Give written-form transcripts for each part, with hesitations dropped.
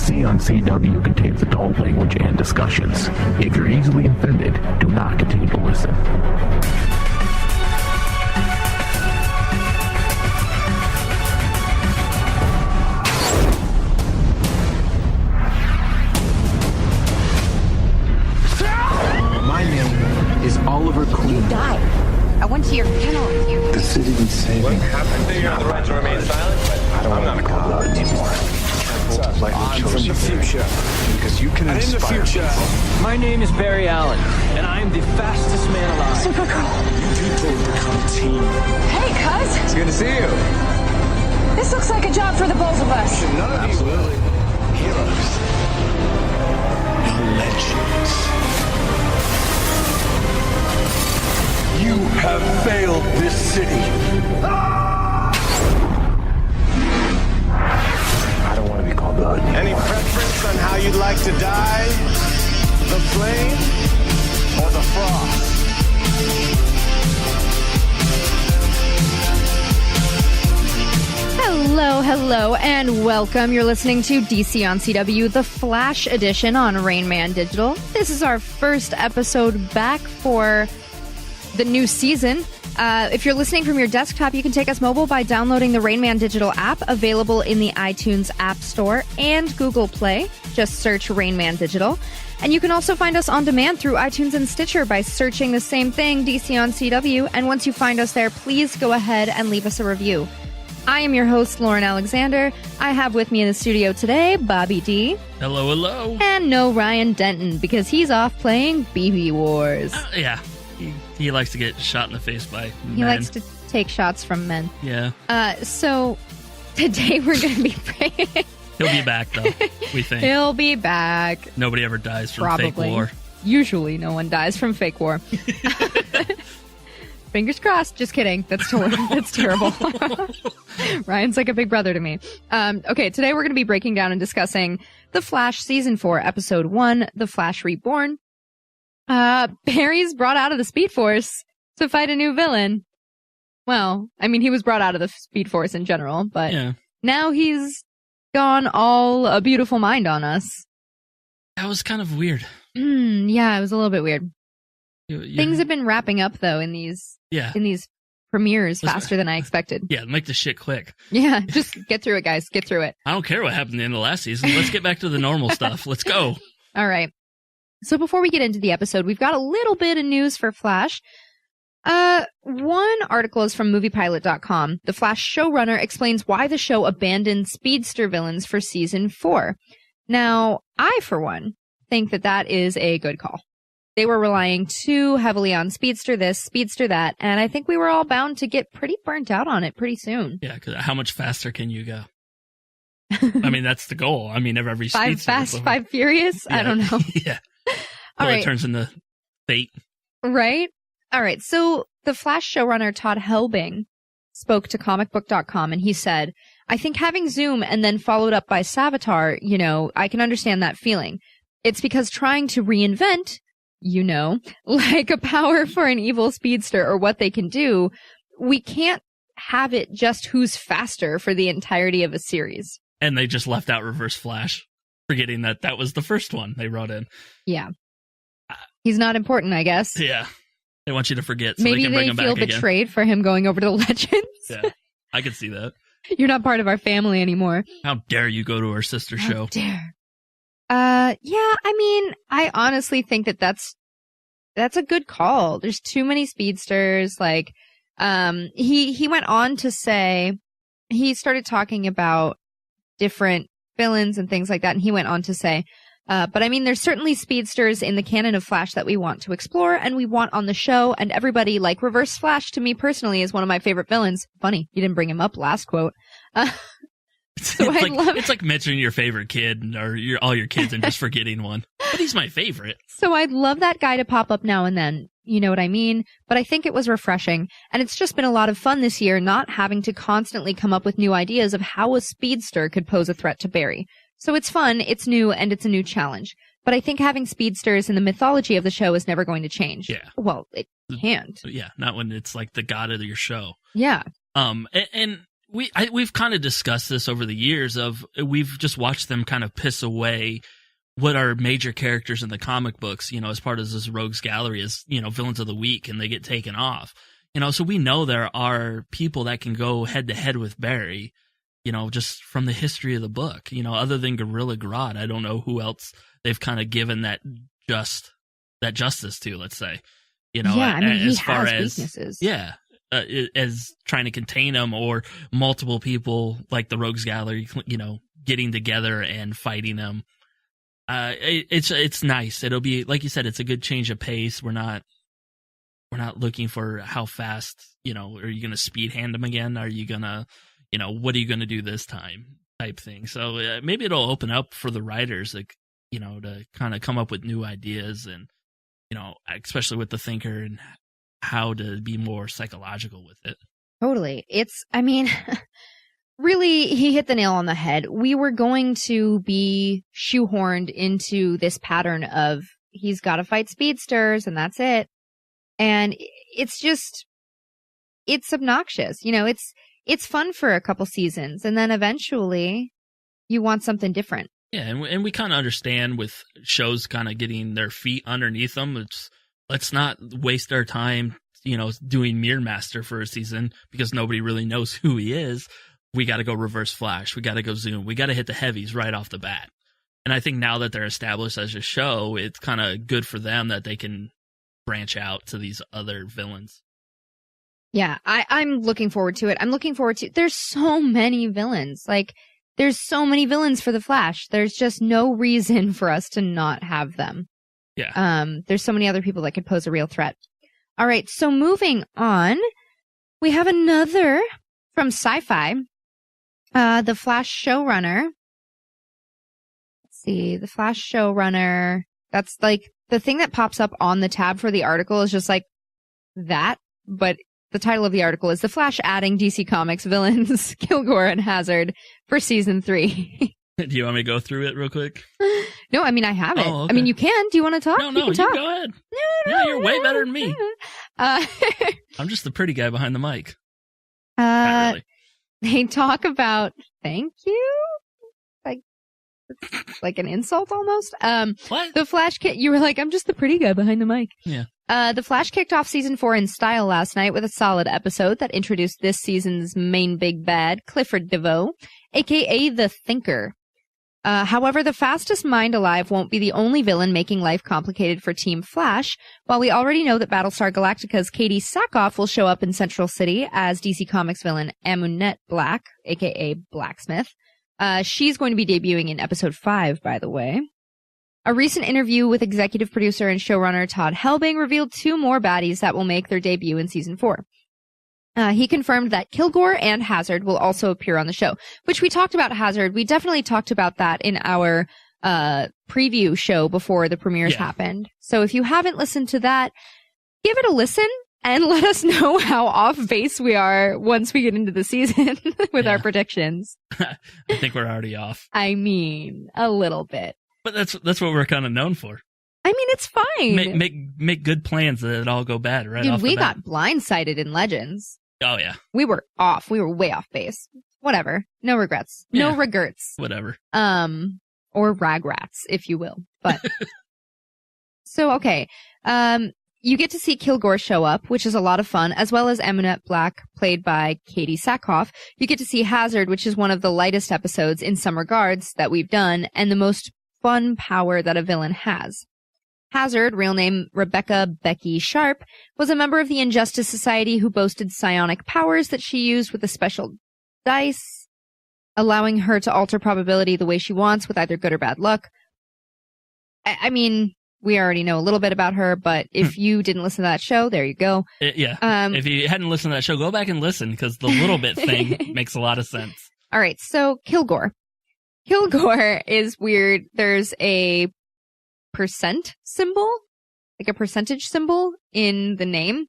DC on CW contains adult language and discussions. If you're easily offended, do not continue to listen. My name is Oliver Queen. You died. I went to your funeral with you. The city needs saving. What happened to you? The right to remain silent, but I'm not a god anymore. I'm from the future. Because you can inspire. In the future. My name is Barry Allen, and I am the fastest man alive. Supergirl. People become a team. Hey, cuz. It's good to see you. This looks like a job for the both of us. Absolutely. Heroes. Legends. You have failed this city. I don't want to be called the Hood anymore. Any preference on how you'd like to die? The flame or the frost? Hello, and welcome. You're listening to DC on CW, the Flash edition on Rain Man Digital. This is our first episode back for the new season. If you're listening from your desktop, you can take us mobile by downloading the Rain Man Digital app, available in the iTunes App Store and Google Play. Just search Rain Man Digital. And you can also find us on demand through iTunes and Stitcher by searching the same thing, DC on CW. And once you find us there, please go ahead and leave us a review. I am your host, Lauren Alexander. I have with me in the studio today, Bobby D. Hello. And no Ryan Denton, because he's off playing BB Wars. Yeah. He likes to get shot in the face by men. He likes to take shots from men. Yeah. So today we're going to be praying. He'll be back, though, we think. He'll be back. Nobody ever dies from fake war. Usually no one dies from fake war. Fingers crossed. Just kidding. That's terrible. Ryan's like a big brother to me. Okay, today we're going to be breaking down and discussing The Flash Season 4, Episode 1, The Flash Reborn. Barry's brought out of the Speed Force to fight a new villain. Well, I mean, he was brought out of the Speed Force in general, but now he's gone all a beautiful mind on us. That was kind of weird. Yeah, it was a little bit weird. You Things have been wrapping up, though, in these premieres faster than I expected. Yeah, make the shit click. Yeah, just get through it, guys. Get through it. I don't care what happened at the end of last season. Let's get back to the normal stuff. Let's go. All right. So before we get into the episode, we've got a little bit of news for Flash. One article is from moviepilot.com. The Flash showrunner explains why the show abandoned speedster villains for season 4. Now, I, for one, think that is a good call. They were relying too heavily on speedster this, speedster that, and I think we were all bound to get pretty burnt out on it pretty soon. Yeah, because how much faster can you go? I mean, that's the goal. I mean, every speedster. 5 Fast, 5 Furious? Yeah. I don't know. Yeah. All right. It turns into fate. Right? All right. So the Flash showrunner Todd Helbing spoke to comicbook.com and he said, I think having Zoom and then followed up by Savitar, I can understand that feeling. It's because trying to reinvent, like a power for an evil speedster or what they can do, we can't have it just who's faster for the entirety of a series. And they just left out Reverse Flash, forgetting that was the first one they brought in. Yeah. He's not important, I guess. Yeah. They want you to forget so Maybe they can bring him back again. Maybe they feel betrayed for him going over to Legends. Yeah, I could see that. You're not part of our family anymore. How dare you go to our sister show? How dare. Yeah, I mean, I honestly think that's a good call. There's too many speedsters. Like, he went on to say, he started talking about different villains and things like that, and he went on to say, but I mean, there's certainly speedsters in the canon of Flash that we want to explore and we want on the show, and everybody, like Reverse Flash to me personally is one of my favorite villains. Funny, you didn't bring him up last quote. So it's like mentioning your favorite kid or all your kids and just forgetting one. But he's my favorite. So I'd love that guy to pop up now and then. You know what I mean? But I think it was refreshing. And it's just been a lot of fun this year not having to constantly come up with new ideas of how a speedster could pose a threat to Barry. So it's fun, it's new, and it's a new challenge. But I think having speedsters in the mythology of the show is never going to change. Yeah. Well, it can't. Yeah, not when it's like the god of your show. Yeah. And we've kind of discussed this over the years of we've just watched them kind of piss away what are major characters in the comic books, as part of this rogues gallery as, villains of the week, and they get taken off. So we know there are people that can go head to head with Barry, just from the history of the book, other than Gorilla Grodd. I don't know who else they've kind of given that justice to, let's say, yeah, I mean, as he far has as weaknesses. Yeah. As trying to contain them, or multiple people like the rogues gallery, getting together and fighting them. It's nice. It'll be, like you said, it's a good change of pace. We're not looking for how fast, are you going to speed hand them again? Are you going to, what are you going to do this time type thing? So maybe it'll open up for the writers, like, to kind of come up with new ideas and, especially with the thinker and how to be more psychological with it. Totally. Really, he hit the nail on the head. We were going to be shoehorned into this pattern of he's got to fight speedsters and that's it. And it's obnoxious. It's fun for a couple seasons, and then eventually you want something different. Yeah, and we kind of understand with shows kind of getting their feet underneath them. Let's not waste our time, doing Mirror Master for a season because nobody really knows who he is. We got to go Reverse Flash. We got to go Zoom. We got to hit the heavies right off the bat. And I think now that they're established as a show, it's kind of good for them that they can branch out to these other villains. Yeah, I'm looking forward to it. There's so many villains. There's so many villains for the Flash. There's just no reason for us to not have them. Yeah. There's so many other people that could pose a real threat. All right, so moving on, we have another from Sci-Fi. The Flash showrunner. Let's see, the Flash showrunner. That's the thing that pops up on the tab for the article is just that, but the title of the article is The Flash adding DC Comics villains Kilgore and Hazard for season 3. Do you want me to go through it real quick? No, I have it. Oh, okay. You can. Do you want to talk? No, you can talk. go ahead. No, you're way better than me. I'm just the pretty guy behind the mic. Not really. They talk about, thank you? Like an insult almost. What? The Flash you were like, I'm just the pretty guy behind the mic. Yeah. The Flash kicked off season 4 in style last night with a solid episode that introduced this season's main big bad, Clifford DeVoe, aka the Thinker. However, the fastest mind alive won't be the only villain making life complicated for Team Flash. While we already know that Battlestar Galactica's Katie Sackhoff will show up in Central City as DC Comics villain Amunet Black, aka Blacksmith. She's going to be debuting in episode 5, by the way. A recent interview with executive producer and showrunner Todd Helbing revealed 2 more baddies that will make their debut in season 4. He confirmed that Kilgore and Hazard will also appear on the show, which we talked about Hazard. We definitely talked about that in our preview show before the premieres happened. So if you haven't listened to that, give it a listen and let us know how off base we are once we get into the season with our predictions. I think we're already off. A little bit. But that's what we're kind of known for. It's fine. Make good plans that it all go bad right Dude, off the we bat. got blindsided in Legends. Oh, yeah. We were off. We were way off base. Whatever. No regrets. Yeah. No regrets. Whatever. Or ragrats, if you will. But so, okay. You get to see Kilgore show up, which is a lot of fun, as well as Amunet Black, played by Katie Sackhoff. You get to see Hazard, which is one of the lightest episodes in some regards that we've done, and the most fun power that a villain has. Hazard, real name Rebecca Becky Sharp, was a member of the Injustice Society who boasted psionic powers that she used with a special dice, allowing her to alter probability the way she wants with either good or bad luck. We already know a little bit about her, but if you didn't listen to that show, there you go. If you hadn't listened to that show, go back and listen, because the little bit thing makes a lot of sense. All right, so Kilgore. Kilgore is weird. There's a percent symbol, like a percentage symbol in the name.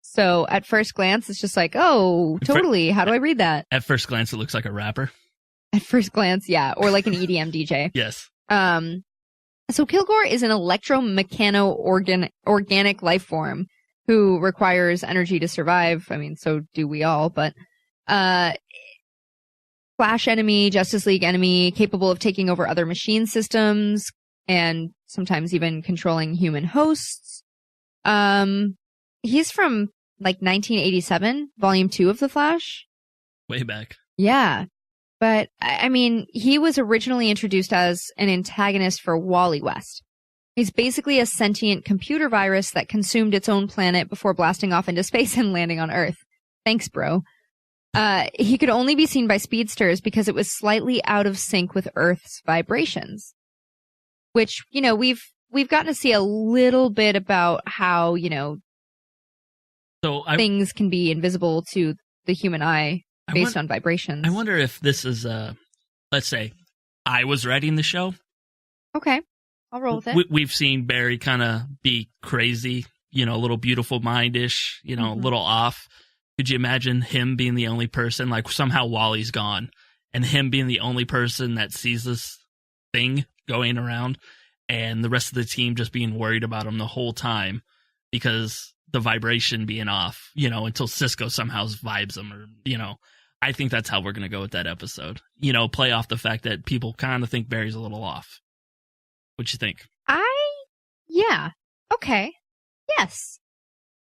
So at first glance, it's just like, oh, totally. How do I read that? At first glance, it looks like a rapper. At first glance, yeah. Or like an EDM DJ. Yes. So Kilgore is an electro-mechano-organic life form who requires energy to survive. So do we all, but Flash enemy, Justice League enemy, capable of taking over other machine systems and sometimes even controlling human hosts. He's from like 1987, volume 2 of The Flash. Way back. Yeah. But I mean, he was originally introduced as an antagonist for Wally West. He's basically a sentient computer virus that consumed its own planet before blasting off into space and landing on Earth. Thanks, bro. He could only be seen by speedsters because it was slightly out of sync with Earth's vibrations. Which, you know, we've gotten to see a little bit about how, you know, things can be invisible to the human eye based on vibrations. I wonder if this is, let's say, I was writing the show. Okay, I'll roll with it. We've seen Barry kind of be crazy, you know, a little beautiful mind-ish, you know, a little off. Could you imagine him being the only person, like somehow Wally's gone, and him being the only person that sees this thing going around, and the rest of the team just being worried about him the whole time because the vibration being off, you know, until Cisco somehow vibes him, or, you know, I think that's how we're going to go with that episode. You know, play off the fact that people kind of think Barry's a little off. What you think? Yeah. Okay. Yes.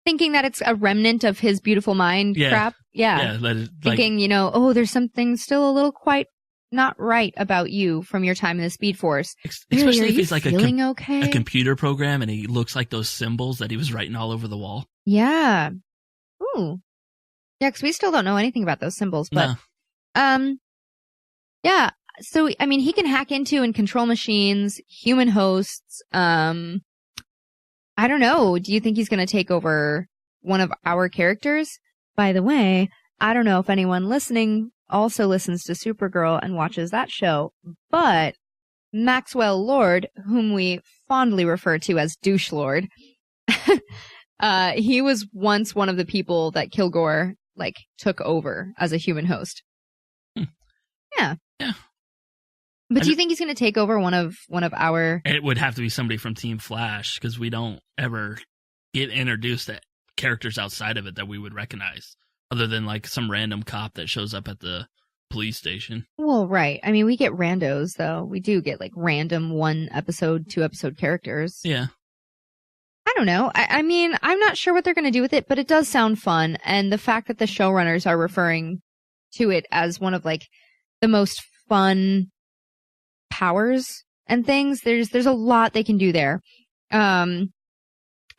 Thinking that it's a remnant of his beautiful mind crap. Yeah. Thinking, you know, oh, there's something still a little quite not right about you from your time in the Speed Force. Especially really, if he's like a computer program and he looks like those symbols that he was writing all over the wall. Yeah. Ooh. Yeah, because we still don't know anything about those symbols. But, yeah. So, I mean, he can hack into and control machines, human hosts. I don't know. Do you think he's going to take over one of our characters? By the way, I don't know if anyone listening also listens to Supergirl and watches that show, but Maxwell Lord, whom we fondly refer to as Douche Lord, he was once one of the people that Kilgore, like, took over as a human host. Yeah. Yeah. But do you think he's going to take over one of our... It would have to be somebody from Team Flash, because we don't ever get introduced to characters outside of it that we would recognize, other than, like, some random cop that shows up at the police station. Well, right. I mean, we get randos, though. We do get, like, random 1-episode, 2-episode characters. Yeah. I don't know. I mean, I'm not sure what they're going to do with it, but it does sound fun. And the fact that the showrunners are referring to it as one of, like, the most fun powers and things, there's a lot they can do there. I'm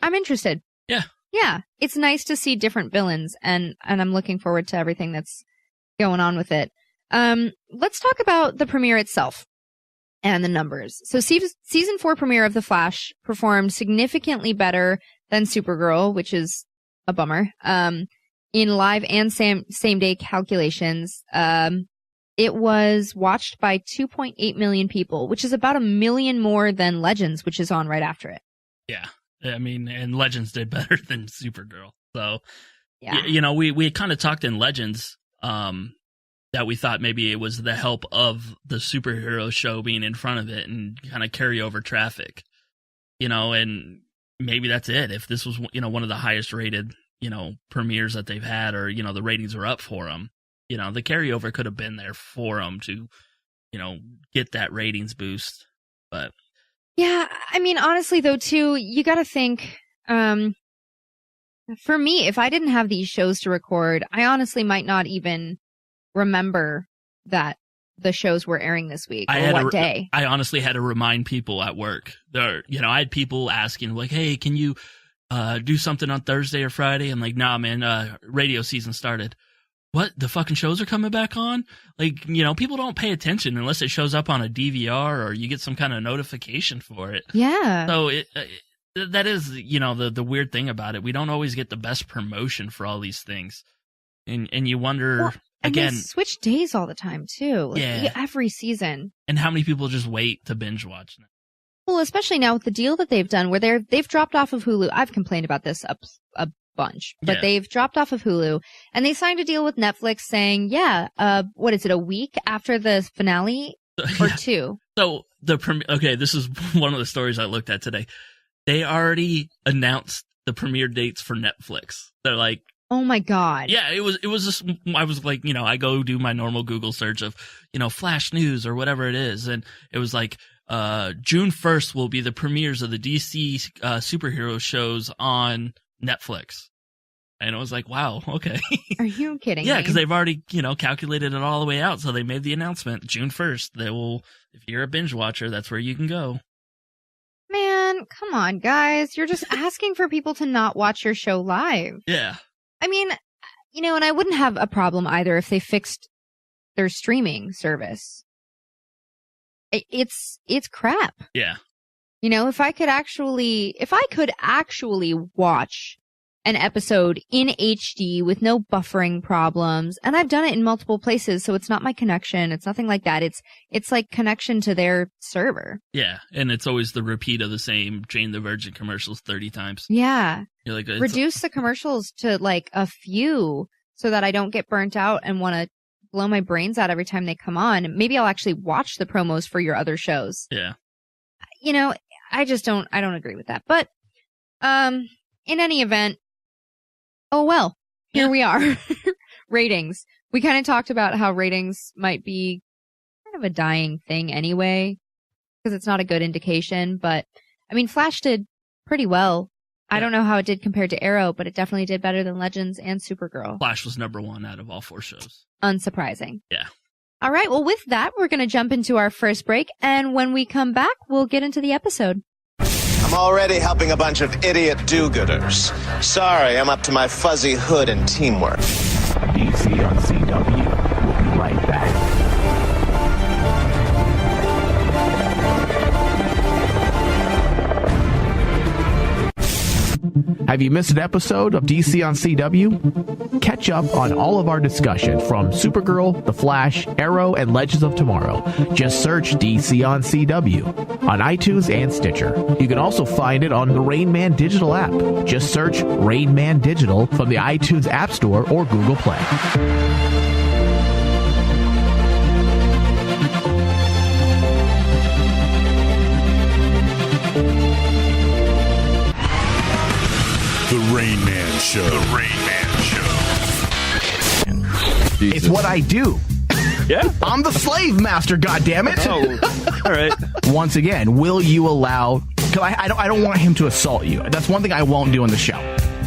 interested. Yeah, it's nice to see different villains, and I'm looking forward to everything that's going on with it. Let's talk about the premiere itself and the numbers. So season 4 premiere of The Flash performed significantly better than Supergirl, which is a bummer. In live and same day calculations, it was watched by 2.8 million people, which is about 1 million more than Legends, which is on right after it. Yeah. I mean, and Legends did better than Supergirl. So, yeah. You know, we kind of talked in Legends that we thought maybe it was the help of the superhero show being in front of it and kind of carry over traffic, you know, and maybe that's it. If this was, you know, one of the highest rated, you know, premieres that they've had, or, you know, the ratings were up for them, you know, the carryover could have been there for them to, you know, get that ratings boost. But yeah, I mean, honestly, though, too, you got to think, for me, if I didn't have these shows to record, I honestly might not even remember that the shows were airing this week or what day. I honestly had to remind people at work. You know, I had people asking, like, hey, can you do something on Thursday or Friday? I'm like, nah, man, radio season started. What? The fucking shows are coming back on? Like, you know, people don't pay attention unless it shows up on a DVR or you get some kind of notification for it. Yeah. So that is, you know, the weird thing about it. We don't always get the best promotion for all these things. And you wonder, well, and again. they switch days all the time, too. Like, yeah. Every season. And how many people just wait to binge watch? Well, especially now with the deal that they've done where they've dropped off of Hulu. I've complained about this a bunch, but they've dropped off of Hulu and they signed a deal with Netflix saying, what is it, a week after the finale or two? So okay, this is one of the stories I looked at today. They already announced the premiere dates for Netflix. They're like, Oh my God. Yeah, it was just, I was like, I go do my normal Google search of, Flash News or whatever it is. And it was like, June 1st will be the premieres of the DC superhero shows on Netflix. And I was like, wow, okay. Are you kidding Yeah, me? because they've already, calculated it all the way out. So they made the announcement June 1st. They will, if you're a binge watcher, that's where you can go. Man, come on, guys. You're just asking for people to not watch your show live. Yeah. I mean, and I wouldn't have a problem either if they fixed their streaming service. It's crap. Yeah. If I could actually watch an episode in HD with no buffering problems, and I've done it in multiple places, so it's not my connection. It's nothing like that. It's like connection to their server. Yeah, and it's always the repeat of the same Jane the Virgin commercials 30 times. Yeah. You're like, reduce the commercials to like a few so that I don't get burnt out and want to blow my brains out every time they come on. Maybe I'll actually watch the promos for your other shows. Yeah. I don't agree with that. But in any event, oh well, here we are. Ratings. We kind of talked about how ratings might be kind of a dying thing anyway, because it's not a good indication. But I mean, Flash did pretty well. I don't know how it did compared to Arrow, but it definitely did better than Legends and Supergirl. Flash was number 1 out of all 4 shows. Unsurprising. Yeah. All right. Well, with that, we're going to jump into our first break. And when we come back, we'll get into the episode. I'm already helping a bunch of idiot do-gooders. Sorry, I'm up to my fuzzy hood and teamwork. DC on CW. We'll be right back. Have you missed an episode of DC on CW? Catch up on all of our discussion from Supergirl, The Flash, Arrow, and Legends of Tomorrow. Just search DC on CW on iTunes and Stitcher. You can also find it on the Rain Man Digital app. Just search Rain Man Digital from the iTunes App Store or Google Play. The Rain Man Show. The Rain Man Show. It's what I do. Yeah? I'm the slave master, goddammit. Oh, all right. Once again, will you allow... Because I don't want him to assault you. That's one thing I won't do on the show.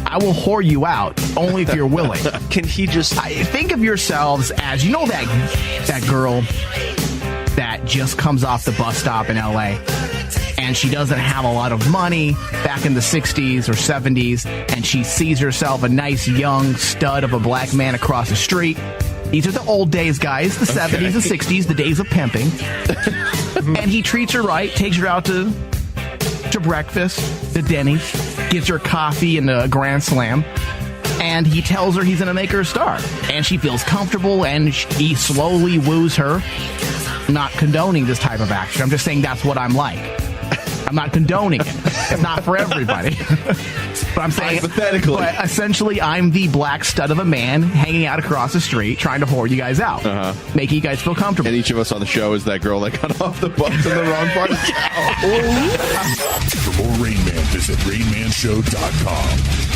I will whore you out only if you're willing. Can he just... Think of yourselves as... You know that girl that just comes off the bus stop in L.A., and she doesn't have a lot of money back in the 60s or 70s, and she sees herself a nice young stud of a black man across the street. These are the old days, guys, the 70s and 60s, the days of pimping. And he treats her right, takes her out to breakfast, to Denny's, gives her coffee and a Grand Slam, and he tells her he's going to make her a star. And she feels comfortable, and he slowly woos her. I'm not condoning this type of action. I'm just saying that's what I'm like. I'm not condoning it. It's not for everybody. But I'm saying, hypothetically. But essentially, I'm the black stud of a man hanging out across the street trying to whore you guys out, making you guys feel comfortable. And each of us on the show is that girl that got off the bus in the wrong part. For more Rain Man, visit RainManShow.com.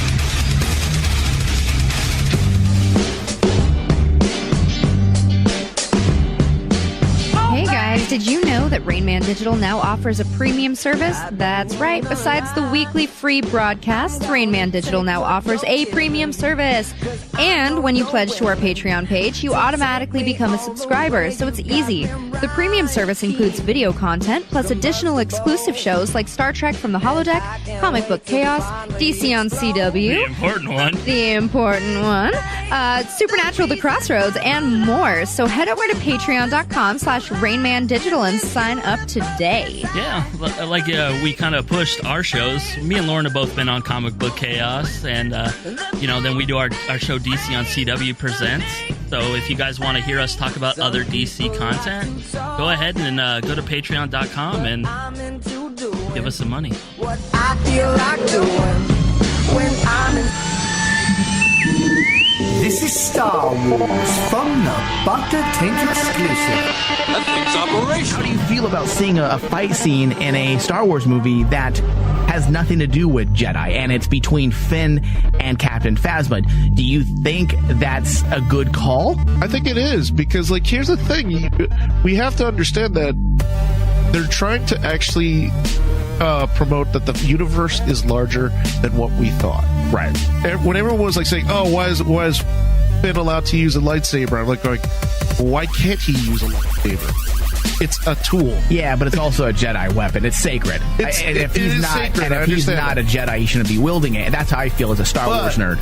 Hey guys, did you know that Rain Man Digital now offers a premium service? That's right. Besides the weekly free broadcasts, Rain Man Digital now offers a premium service. And when you pledge to our Patreon page, you automatically become a subscriber, so it's easy. The premium service includes video content, plus additional exclusive shows like Star Trek from the Holodeck, Comic Book Chaos, DC on CW. The important one. The important one. Supernatural The Crossroads, and more. So head over to patreon.com/RainMan Digital and sign up today. Yeah, like we kind of pushed our shows. Me and Lauren have both been on Comic Book Chaos, and then we do our show DC on CW Presents. So if you guys want to hear us talk about other DC content, go ahead and go to patreon.com and give us some money. What I feel like doing when I'm in. This is Star Wars from the Butter Tank exclusive. That thing's operational. How do you feel about seeing a fight scene in a Star Wars movie that has nothing to do with Jedi, and it's between Finn and Captain Phasma? Do you think that's a good call? I think it is, because, like, here's the thing. We have to understand that they're trying to actually promote that the universe is larger than what we thought. Right. When everyone was, like, saying, oh, why is Finn allowed to use a lightsaber? I'm like going, why can't he use a lightsaber? It's a tool. Yeah, but it's also a Jedi weapon. It's sacred. If he's not a Jedi, he shouldn't be wielding it. And that's how I feel as a Star Wars nerd.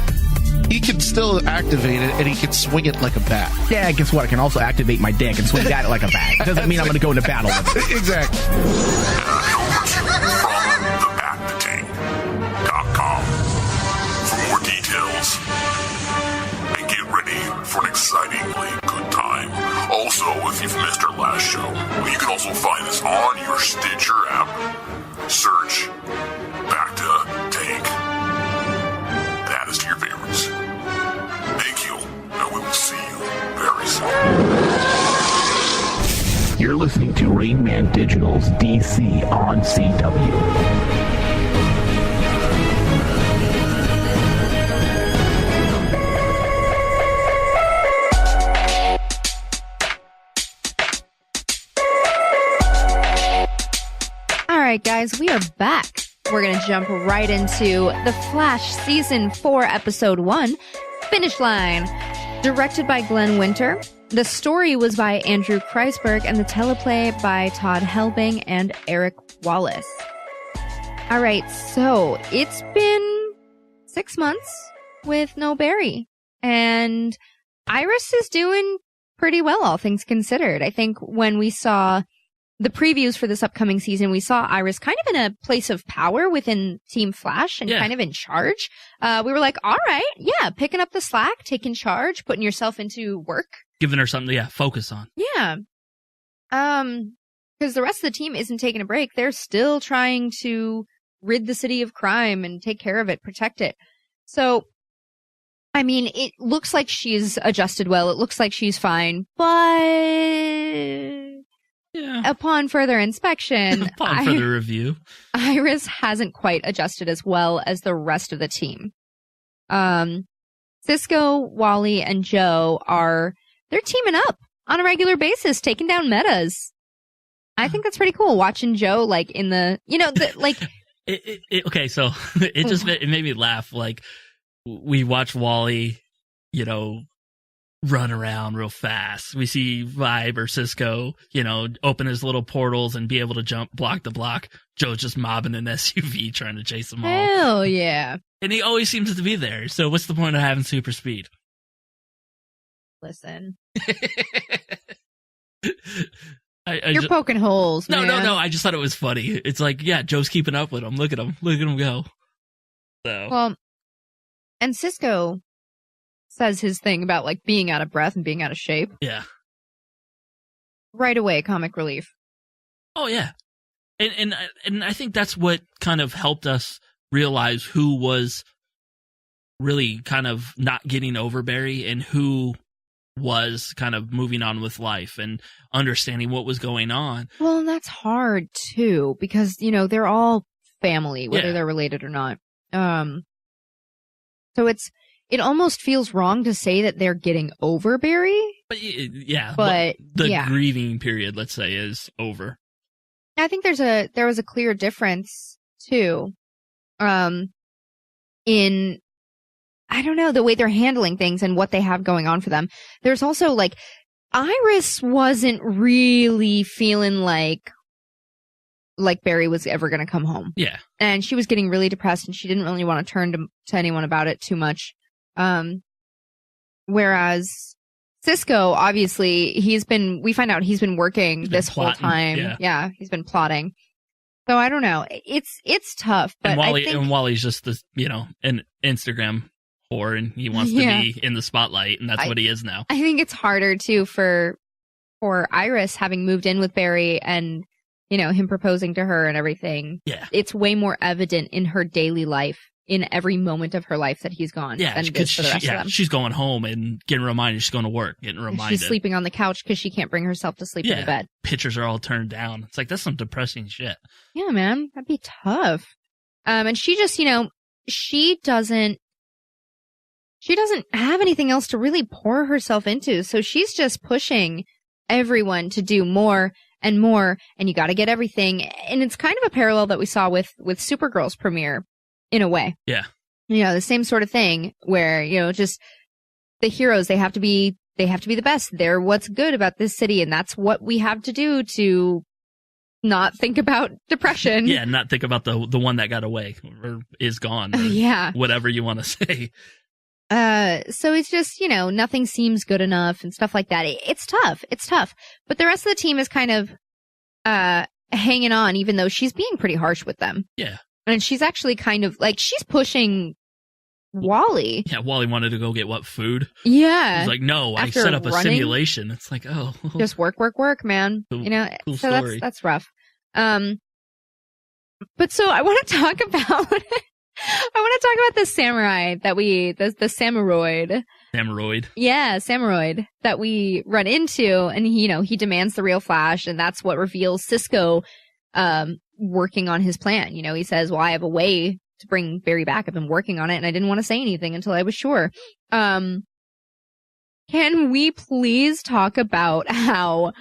He can still activate it, and he can swing it like a bat. Yeah, guess what? I can also activate my dick and swing that like a bat. It doesn't mean I'm going to go into battle with it. Exactly. From thebacktotang.com for more details. And get ready for an excitingly good time. Also, if you've missed our last show, you can also find us on your Stitcher app. Search Back to Tank. Add us to your favorites. Thank you, and we will see you very soon. You're listening to Rain Man Digital's DC on CW. All right, guys, we are back. We're going to jump right into The Flash Season 4, Episode 1, Finish Line. Directed by Glenn Winter. The story was by Andrew Kreisberg and the teleplay by Todd Helbing and Eric Wallace. All right, so it's been 6 months with no Barry. And Iris is doing pretty well, all things considered. I think when we saw the previews for this upcoming season, we saw Iris kind of in a place of power within Team Flash and kind of in charge. We were like, all right, yeah, picking up the slack, taking charge, putting yourself into work. Giving her something to focus on. Yeah. Because the rest of the team isn't taking a break. They're still trying to rid the city of crime and take care of it, protect it. So, I mean, it looks like she's adjusted well. It looks like she's fine. But upon further inspection, upon further review, Iris hasn't quite adjusted as well as the rest of the team. Cisco, Wally, and Joe they're teaming up on a regular basis, taking down metas. I think that's pretty cool. Watching Joe, like, in the, like. Okay, so it made me laugh. Like, we watch Wally, run around real fast. We see Vibe or Cisco, open his little portals and be able to block the block. Joe's just mobbing an SUV trying to chase them all. Hell yeah. And he always seems to be there. So what's the point of having super speed? Listen. You're poking holes, man. No. I just thought it was funny. It's like, yeah, Joe's keeping up with him. Look at him. Look at him go. So. Well, and Cisco says his thing about, like, being out of breath and being out of shape. Yeah. Right away, comic relief. Oh, yeah. And I think that's what kind of helped us realize who was really kind of not getting over Barry and who was kind of moving on with life and understanding what was going on. Well, and that's hard, too, because, they're all family, whether they're related or not. So it almost feels wrong to say that they're getting over Barry. But the grieving period, let's say, is over. I think there was a clear difference too, in, I don't know, the way they're handling things and what they have going on for them. There's also, like, Iris wasn't really feeling like Barry was ever going to come home. Yeah. And she was getting really depressed and she didn't really want to turn to anyone about it too much. Whereas Cisco, obviously, we find out he's been working this whole time. Yeah, he's been plotting. So I don't know. It's tough. But and Wally's just this, an Instagram whore, and he wants to be in the spotlight, and that's what he is now. I think it's harder too for Iris having moved in with Barry and, him proposing to her and everything. Yeah. It's way more evident in her daily life, in every moment of her life that he's gone. Yeah, than it is for the rest of them. she's going home and getting reminded she's going to work, getting reminded. She's sleeping on the couch because she can't bring herself to sleep in the bed. Pictures are all turned down. It's like, that's some depressing shit. Yeah, man, that'd be tough. And she just, she doesn't have anything else to really pour herself into. So she's just pushing everyone to do more and more, and you got to get everything. And it's kind of a parallel that we saw with Supergirl's premiere in a way. Yeah. The same sort of thing where, just the heroes, they have to be the best. They're what's good about this city, and that's what we have to do to not think about depression. Yeah, not think about the one that got away or is gone. Or yeah. Whatever you want to say. So it's just, nothing seems good enough and stuff like that. It's tough. It's tough. But the rest of the team is kind of hanging on, even though she's being pretty harsh with them. Yeah. And she's actually kind of she's pushing Wally. Yeah, Wally wanted to go get food? Yeah. He's like, no, After I set up a running, simulation. It's like, oh. Just work, man. Cool, cool so story. that's rough. But so I want to talk about the samurai that the samuroid. Samuroid. Yeah, samuroid that we run into, and he demands the real Flash, and that's what reveals Cisco working on his plan. He says, well, I have a way to bring Barry back. I've been working on it, and I didn't want to say anything until I was sure. Can we please talk about how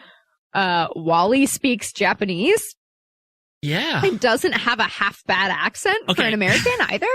Wally speaks Japanese? Yeah. He doesn't have a half bad accent for an American either.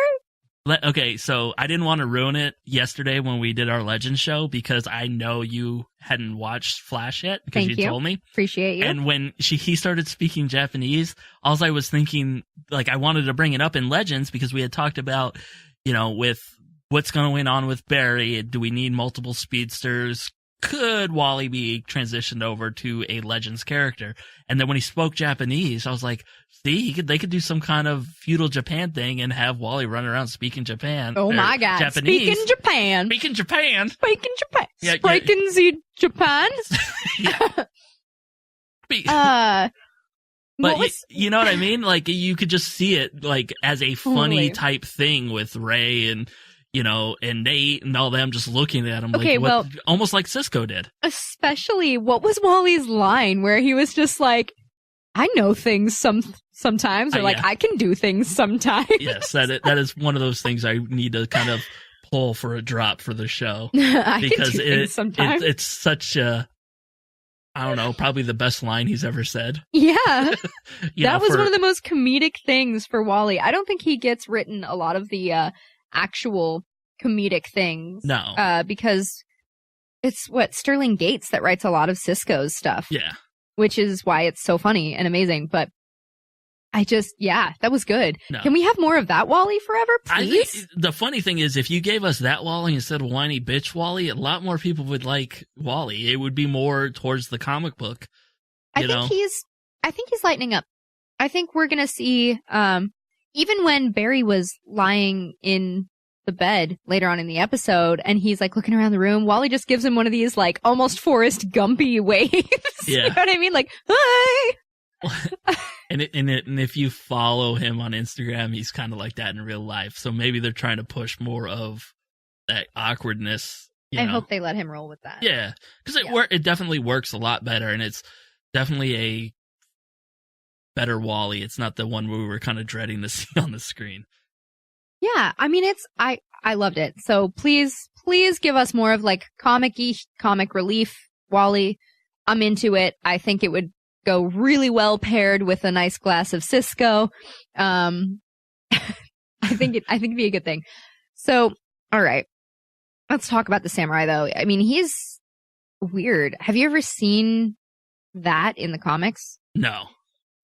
Okay, so I didn't want to ruin it yesterday when we did our Legends show because I know you hadn't watched Flash yet because you told me. Appreciate you. And when he started speaking Japanese, all I was thinking, I wanted to bring it up in Legends because we had talked about, with what's going on with Barry. Do we need multiple speedsters? Could Wally be transitioned over to a Legends character? And then when he spoke Japanese, I was like, see, they could do some kind of feudal Japan thing and have Wally run around speaking Japan. Oh my God. Japanese. Speaking Japan. Yeah, Speaking the Japan. But you know what I mean? You could just see it as a funny type thing with Ray and and Nate and all them just looking at him almost like Cisco did. Especially, what was Wally's line where he was just like, I know things sometimes, or I can do things sometimes. Yes, that is one of those things I need to kind of pull for a drop for the show. Because it's such a, I don't know, probably the best line he's ever said. Yeah. That was one of the most comedic things for Wally. I don't think he gets written a lot of the actual comedic things. No. Because it's Sterling Gates that writes a lot of Cisco's stuff. Yeah. Which is why it's so funny and amazing. But that was good. No. Can we have more of that Wally forever, please? I think the funny thing is, if you gave us that Wally instead of whiny bitch Wally, a lot more people would like Wally. It would be more towards the comic book. I think he's lightening up. I think we're gonna see, even when Barry was lying in the bed later on in the episode and he's looking around the room, Wally just gives him one of these almost Forrest Gumpy waves. Yeah. You know what I mean? Hi. And if you follow him on Instagram, he's kind of like that in real life. So maybe they're trying to push more of that awkwardness. I hope they let him roll with that. Yeah, because it definitely works a lot better, and it's definitely a better Wally. It's not the one we were kind of dreading to see on the screen. Yeah, I mean, I loved it. So please give us more of comic relief Wally. I'm into it. I think it would go really well paired with a nice glass of Cisco. I think it'd be a good thing. So, all right, let's talk about the samurai though. I mean, he's weird. Have you ever seen that in the comics? No.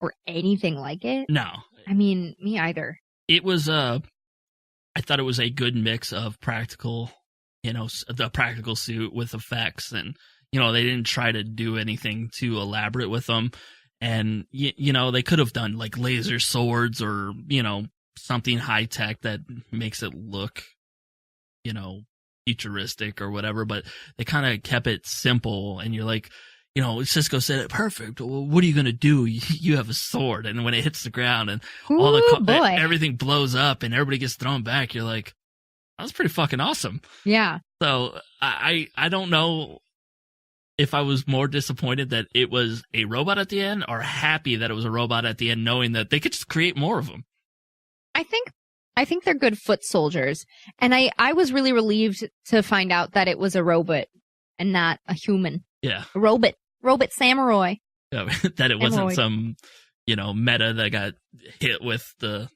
Or anything like it? No. I mean, me either. It was I thought it was a good mix of practical, the practical suit with effects, and they didn't try to do anything too elaborate with them. And, they could have done laser swords or, something high tech that makes it look, futuristic or whatever, but they kind of kept it simple. And you're like, Cisco said it perfect. Well, what are you going to do? You have a sword. And when it hits the ground and everything blows up and everybody gets thrown back, you're like, that was pretty fucking awesome. Yeah. So I don't know if I was more disappointed that it was a robot at the end or happy that it was a robot at the end, knowing that they could just create more of them. I think they're good foot soldiers. And I was really relieved to find out that it was a robot and not a human. Yeah. A robot samurai. Yeah, that it wasn't some, meta that got hit with the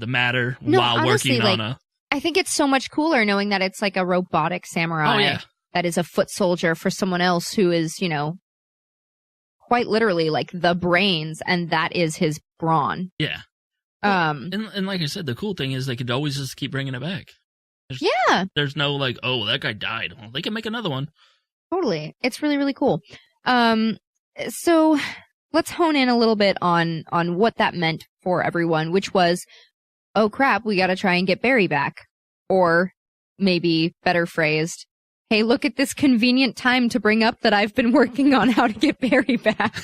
matter while honestly, working on a... I think it's so much cooler knowing that it's like a robotic samurai. Oh, yeah. That is a foot soldier for someone else who is, quite literally like the brains, and that is his brawn. Yeah. And like I said, the cool thing is they could always just keep bringing it back. There's no like, oh, that guy died. Well, they can make another one. Totally. It's really, really cool. So let's hone in a little bit on what that meant for everyone, which was, oh crap, we got to try and get Barry back. Or maybe better phrased, hey, look at this convenient time to bring up that I've been working on how to get Barry back.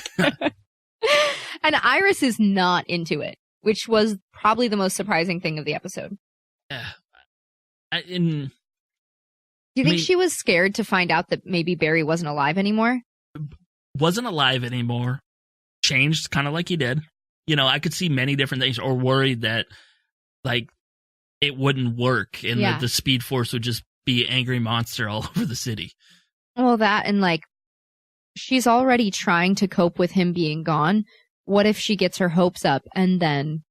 And Iris is not into it, which was probably the most surprising thing of the episode. Yeah. Do you think she was scared to find out that maybe Barry wasn't alive anymore? Wasn't alive anymore. Changed kind of like he did. I could see many different things, or worried that like it wouldn't work and that the Speed Force would just be an angry monster all over the city. Well, that and like she's already trying to cope with him being gone. What if she gets her hopes up and then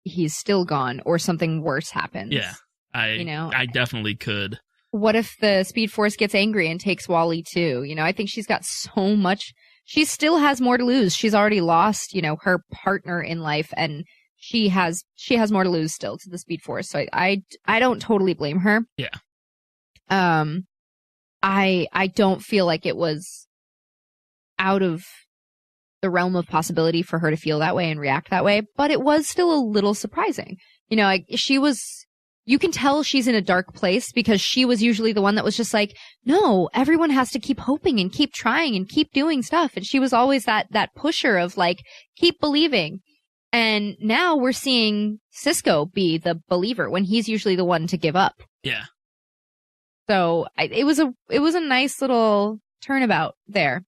he's still gone or something worse happens? Yeah, I definitely could. What if the Speed Force gets angry and takes Wally too? I think she's got so much. She still has more to lose. She's already lost, her partner in life, and she has more to lose still to the Speed Force. So I don't totally blame her. Yeah. I don't feel like it was out of the realm of possibility for her to feel that way and react that way, but it was still a little surprising. You can tell she's in a dark place because she was usually the one that was just like, no, everyone has to keep hoping and keep trying and keep doing stuff. And she was always that pusher of like, keep believing. And now we're seeing Cisco be the believer when he's usually the one to give up. Yeah. So it was a nice little turnabout there.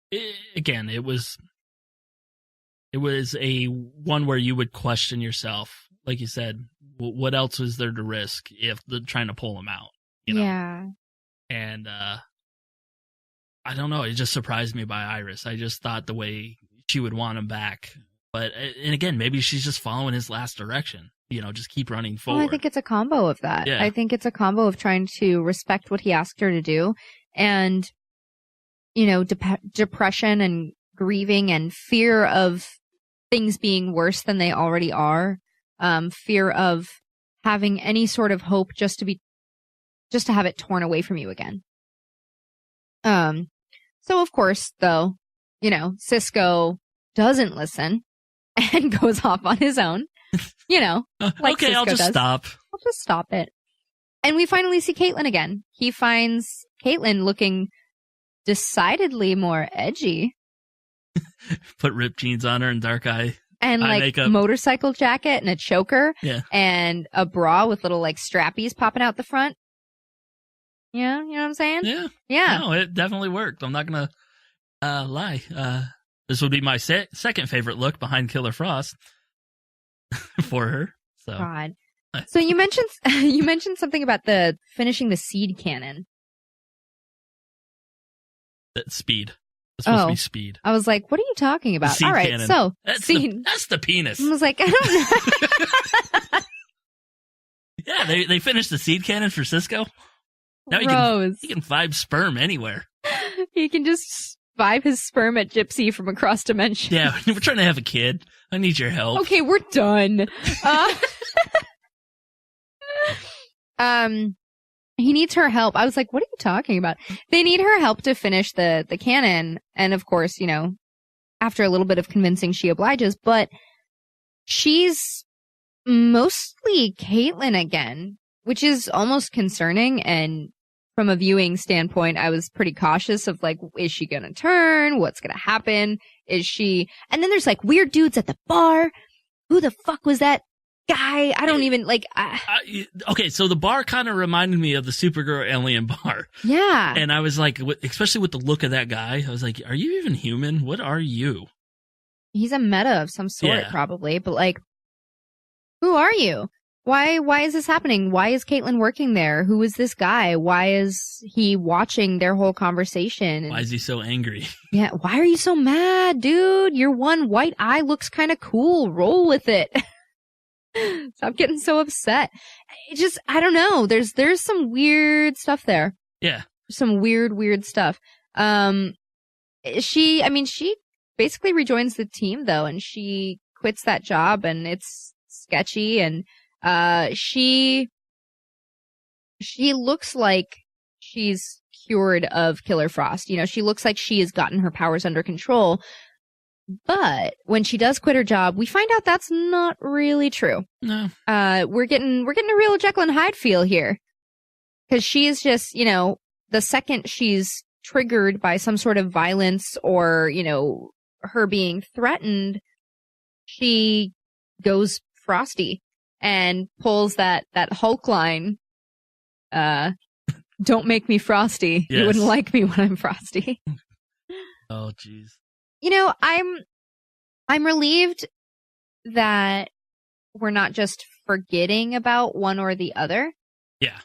It was a one where you would question yourself, like you said. What else was there to risk if they're trying to pull him out? Yeah. And I don't know. It just surprised me by Iris. I just thought the way she would want him back. But, and again, maybe she's just following his last direction. Just keep running forward. Well, I think it's a combo of that. Yeah. I think it's a combo of trying to respect what he asked her to do and, depression and grieving and fear of things being worse than they already are. Fear of having any sort of hope just to have it torn away from you again. So of course, though, Cisco doesn't listen and goes off on his own, like okay, Cisco I'll just does. stop. I'll just stop it. And we finally see Caitlin again. He finds Caitlin looking decidedly more edgy. Put ripped jeans on her and dark eye. And like makeup. Motorcycle jacket and a choker. Yeah. And a bra with little like strappies popping out the front. Yeah, you know what I'm saying? Yeah. Yeah. No, it definitely worked. I'm not going to lie. This would be my second favorite look behind Killer Frost for her. So. God. So you mentioned something about the finishing the seed cannon. That's speed. It's supposed to be speed. I was like, what are you talking about? All right, cannon. so that's seed. That's the penis. I was like, I don't know. Yeah, they finished the seed cannon for Cisco. Now he can vibe sperm anywhere. He can just vibe his sperm at Gypsy from across dimensions. Yeah, we're trying to have a kid. I need your help. Okay, we're done. He needs her help. I was like, what are you talking about? They need her help to finish the cannon. And of course, after a little bit of convincing, she obliges, but she's mostly Caitlin again, which is almost concerning and from a viewing standpoint, I was pretty cautious of like, is she gonna turn? What's gonna happen? Is she? And then there's like weird dudes at the bar. Who the fuck was that guy? I don't even like. Okay, so the bar kind of reminded me of the Supergirl alien bar. Yeah. And I was like, especially with the look of that guy, I was like, are you even human? What are you? He's a meta of some sort, probably. But like, who are you? Why is this happening? Why is Caitlin working there? Who is this guy? Why is he watching their whole conversation? Why is he so angry? Yeah, why are you so mad, dude? Your one white eye looks kind of cool. Roll with it. Stop getting so upset. I don't know. There's some weird stuff there. Yeah. Some weird stuff. She basically rejoins the team though, and she quits that job, and it's sketchy, and she looks like she's cured of Killer Frost. You know, she looks like she has gotten her powers under control. But when she does quit her job, we find out that's not really true. No. We're getting a real Jekyll and Hyde feel here. Cause she is just, you know, the second she's triggered by some sort of violence or, you know, her being threatened, she goes frosty and pulls that Hulk line. Don't make me frosty. Yes. You wouldn't like me when I'm frosty. Oh, jeez. You know, I'm relieved that we're not just forgetting about one or the other. Yeah.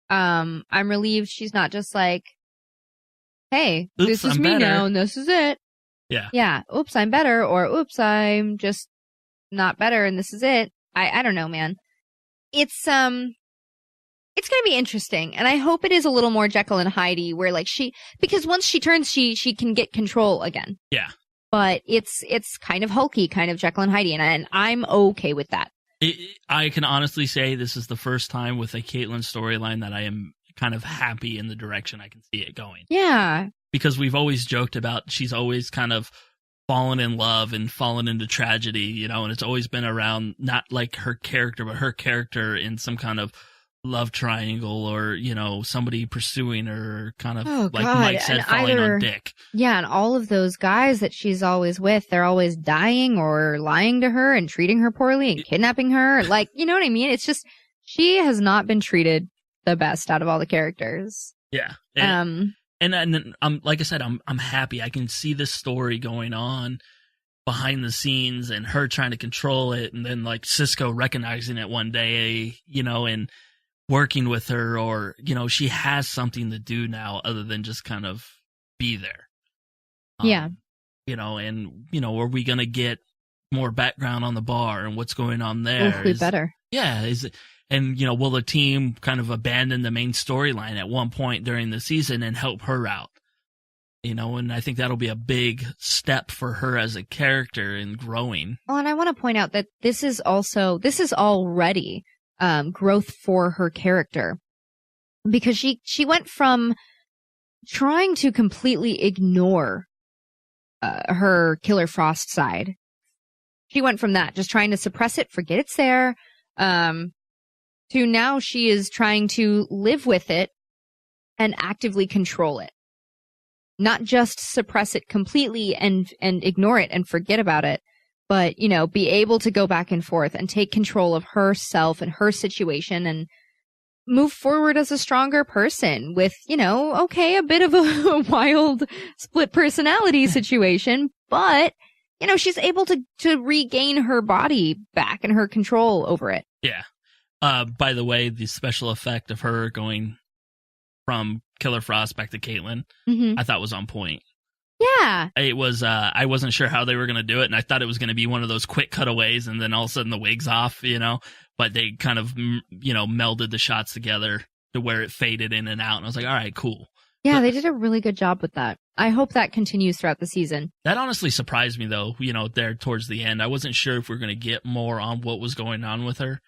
I'm relieved she's not just like, hey, Oops, this is I'm me better. now and this is it. Yeah. Yeah. Oops, I'm better, or oops, I'm just not better and this is it. I don't know, man. It's going to be interesting, and I hope it is a little more Jekyll and Hyde, where like because once she turns, she can get control again. Yeah. But it's kind of hulky, kind of Jekyll and Hyde, and I'm okay with that. I can honestly say this is the first time with a Caitlyn storyline that I am kind of happy in the direction I can see it going. Yeah. Because we've always joked about she's always kind of fallen in love and fallen into tragedy, you know, and it's always been around not like her character, but her character in some kind of love triangle, or, you know, somebody pursuing her, kind of like Mike said, falling on dick. Yeah, and all of those guys that she's always with, they're always dying or lying to her and treating her poorly and kidnapping her. Like, you know what I mean? It's just, she has not been treated the best out of all the characters. Yeah. And like I said, I'm happy. I can see this story going on behind the scenes and her trying to control it, and then like Cisco recognizing it one day, you know, and working with her, or, you know, she has something to do now other than just kind of be there. Yeah. You know, and, you know, are we going to get more background on the bar and what's going on there? Hopefully better. Yeah. And, you know, will the team kind of abandon the main storyline at one point during the season and help her out? You know, and I think that'll be a big step for her as a character in growing. Well, and I want to point out that this is already growth for her character, because she went from trying to completely ignore her Killer Frost side. She went from that, just trying to suppress it, forget it's there, to now she is trying to live with it and actively control it. Not just suppress it completely and ignore it and forget about it, but, you know, be able to go back and forth and take control of herself and her situation and move forward as a stronger person with, you know, okay, a bit of a wild split personality situation, but, you know, she's able to regain her body back and her control over it. Yeah. By the way, the special effect of her going from Killer Frost back to Caitlyn, I thought was on point. Yeah. It was, I wasn't sure how they were going to do it, and I thought it was going to be one of those quick cutaways, and then all of a sudden the wig's off, you know, but they kind of, you know, melded the shots together to where it faded in and out, and I was like, all right, cool. Yeah, they did a really good job with that. I hope that continues throughout the season. That honestly surprised me, though, you know, there towards the end. I wasn't sure if we were going to get more on what was going on with her.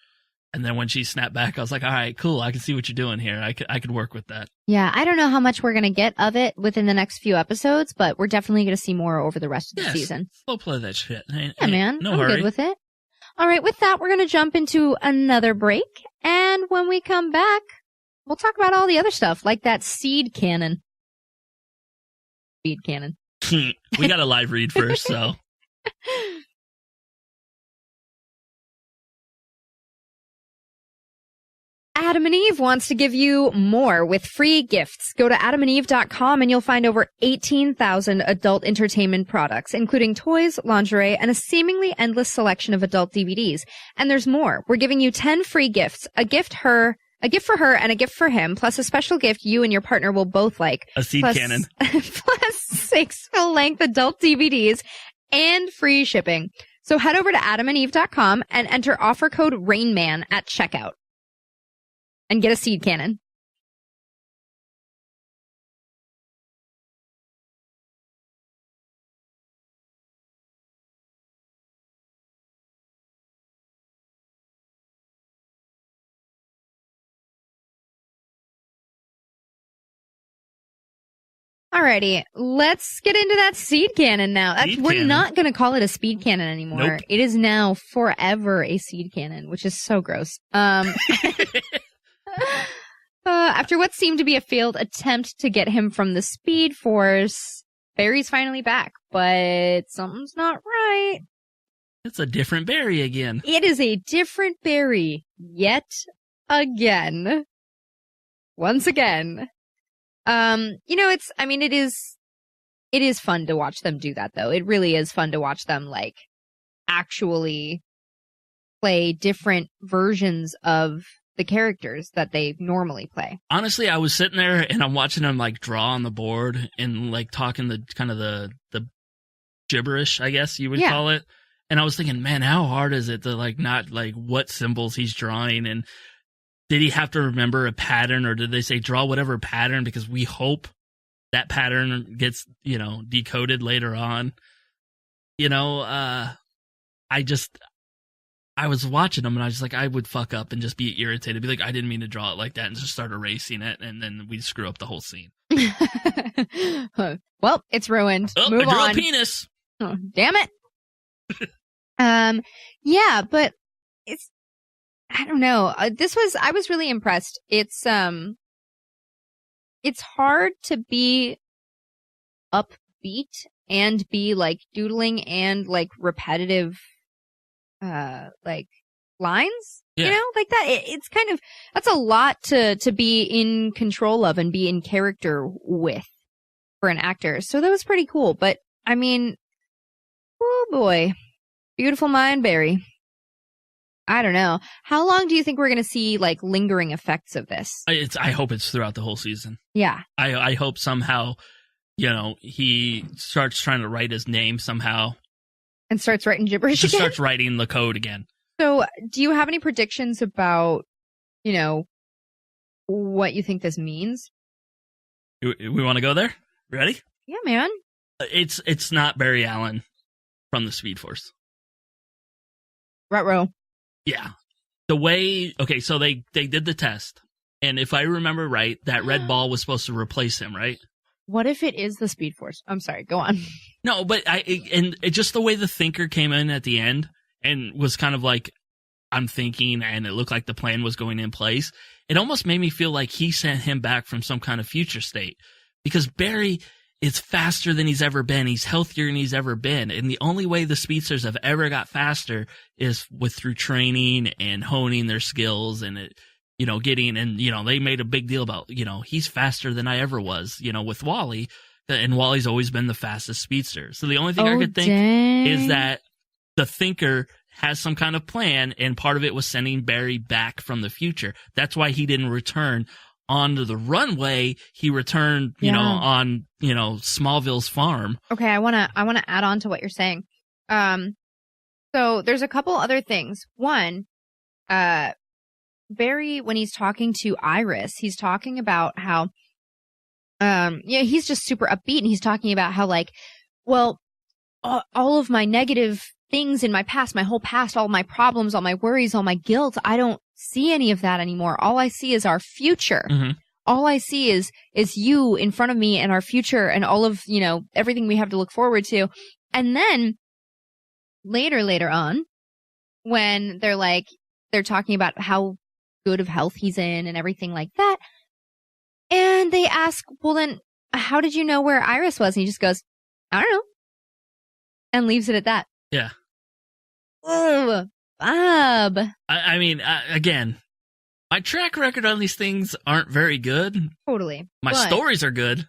And then when she snapped back, I was like, all right, cool. I can see what you're doing here. I could work with that. Yeah, I don't know how much we're going to get of it within the next few episodes, but we're definitely going to see more over the rest of the season. Slow play that shit. Yeah, man. No I'm hurry. good with it. All right, with that, we're going to jump into another break. And when we come back, we'll talk about all the other stuff, like that seed cannon. Seed cannon. We got a live read first, so. Adam and Eve wants to give you more with free gifts. Go to adamandeve.com and you'll find over 18,000 adult entertainment products, including toys, lingerie, and a seemingly endless selection of adult DVDs. And there's more. We're giving you 10 free gifts, a gift for her and a gift for him, plus a special gift you and your partner will both like. A seed cannon. Plus 6 full-length adult DVDs and free shipping. So head over to adamandeve.com and enter offer code RAINMAN at checkout. And get a seed cannon. Alrighty, let's get into that seed cannon now. We're not going to call it a speed cannon anymore. Nope. It is now forever a seed cannon, which is so gross. After what seemed to be a failed attempt to get him from the Speed Force, Barry's finally back, but something's not right. It's a different Barry again. It is a different Barry yet again. Once again. It is fun to watch them do that, though. It really is fun to watch them, like, actually play different versions of the characters that they normally play. Honestly, I was sitting there and I'm watching them like draw on the board and like talking the kind of the gibberish, I guess you would call it. And I was thinking, man, how hard is it to like not like what symbols he's drawing, and did he have to remember a pattern, or did they say draw whatever pattern because we hope that pattern gets, decoded later on? I was watching them and I was like, I would fuck up and just be irritated, be like, I didn't mean to draw it like that, and just start erasing it, and then we'd screw up the whole scene. Well, it's ruined. Oh, Move I drew on. a penis. Oh, damn it. Yeah, but I don't know. I was really impressed. It's hard to be upbeat and be like doodling and like repetitive like lines, like that. It's kind of, that's a lot to be in control of and be in character with for an actor. So that was pretty cool. But I mean, oh boy, beautiful mind, Barry. I don't know. How long do you think we're going to see like lingering effects of this? I hope it's throughout the whole season. Yeah. I hope somehow, he starts trying to write his name somehow. And starts writing gibberish Just again? starts writing the code again. So, do you have any predictions about, what you think this means? We want to go there? Ready? Yeah, man. It's not Barry Allen from the Speed Force. Ruh-roh. Yeah. The way, okay, so they did the test. And if I remember right, that red ball was supposed to replace him, right? What if it is the Speed Force? I'm sorry, go on. No, but just the way the thinker came in at the end and was kind of like, I'm thinking, and it looked like the plan was going in place. It almost made me feel like he sent him back from some kind of future state, because Barry is faster than he's ever been. He's healthier than he's ever been. And the only way the speedsters have ever got faster is through training and honing their skills and they made a big deal about, he's faster than I ever was, with Wally, and Wally's always been the fastest speedster. So the only thing I could think is that the thinker has some kind of plan, and part of it was sending Barry back from the future. That's why he didn't return onto the runway. He returned, on, Smallville's farm. Okay, I want to add on to what you're saying. So there's a couple other things. One, Barry, when he's talking to Iris, he's talking about how, he's just super upbeat, and he's talking about how, like, well, all of my negative things in my past, my whole past, all my problems, all my worries, all my guilt, I don't see any of that anymore. All I see is our future. Mm-hmm. All I see is you in front of me and our future and all of, everything we have to look forward to. And then later on, when they're talking about how good of health he's in and everything like that. And they ask, well, then how did you know where Iris was? And he just goes, I don't know. And leaves it at that. Yeah. Oh, Bob. I mean, again, my track record on these things aren't very good. Totally. My stories are good.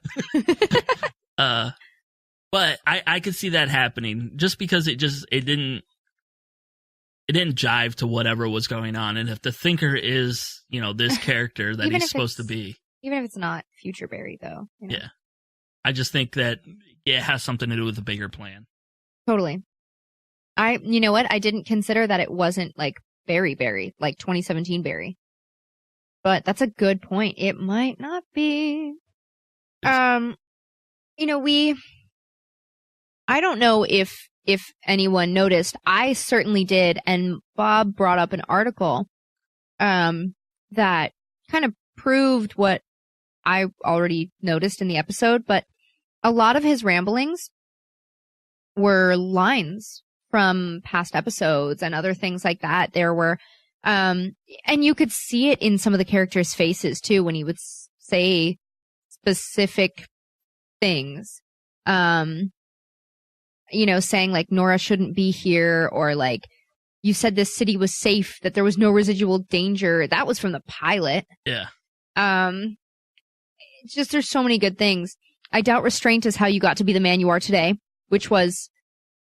But I could see that happening just because it didn't jive to whatever was going on. And if the thinker is, this character that he's supposed to be. Even if it's not future Barry, though. Yeah. I just think that it has something to do with the bigger plan. Totally. You know what? I didn't consider that it wasn't like Barry, like 2017 Barry. But that's a good point. It might not be. I don't know if anyone noticed. I certainly did, and Bob brought up an article that kind of proved what I already noticed in the episode, but a lot of his ramblings were lines from past episodes and other things like that. There were, and you could see it in some of the characters' faces too when he would say specific things. Saying like Nora shouldn't be here, or like you said this city was safe, that there was no residual danger. That was from the pilot. Yeah. It's just there's so many good things. I doubt restraint is how you got to be the man you are today, which was